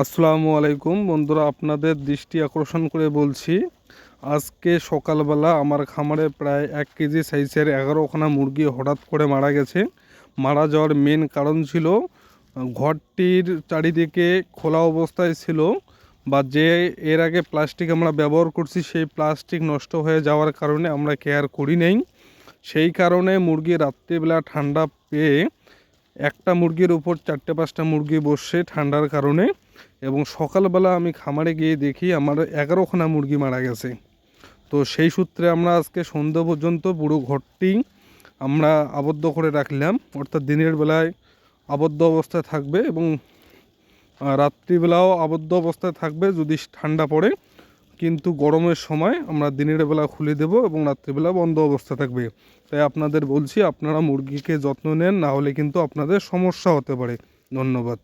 আসসালামু আলাইকুম বন্ধুরা, আপনাদের দৃষ্টি আকর্ষণ করে বলছি, আজকে সকালবেলা আমার খামারে প্রায় 1 কেজি সাইজের 11খানা মুরগি হঠাৎ করে মারা গেছে। মারা যাওয়ার মেন কারণ ছিল ঘরটির চারিদিকে খোলা অবস্থায় ছিল, বা যে এর আগে প্লাস্টিক আমরা ব্যবহার করছি সেই প্লাস্টিক নষ্ট হয়ে যাওয়ার কারণে আমরা কেয়ার করি নেই। সেই কারণে মুরগি রাত্রিবেলা ঠান্ডা পেয়ে একটা মুরগির উপর 4-5টা মুরগি বসছে ঠান্ডার কারণে, এবং সকালবেলা আমি খামারে গিয়ে দেখি আমার 11খানা মুরগি মারা গেছে। তো সেই সূত্রে আমরা আজকে সন্ধ্যা পর্যন্ত পুরো ঘরটি আমরা আবদ্ধ করে রাখলাম, অর্থাৎ দিনের বেলায় আবদ্ধ অবস্থায় থাকবে এবং রাত্রিবেলাও আবদ্ধ অবস্থায় থাকবে যদি ঠান্ডা পড়ে, কিন্তু গরমের সময় আমরা দিনের বেলা খুলে দেব এবং রাত্রিবেলা বন্ধ অবস্থা থাকবে। তাই আপনাদের বলছি, আপনারা মুরগিকে যত্ন নেন, না হলে কিন্তু আপনাদের সমস্যা হতে পারে। ধন্যবাদ।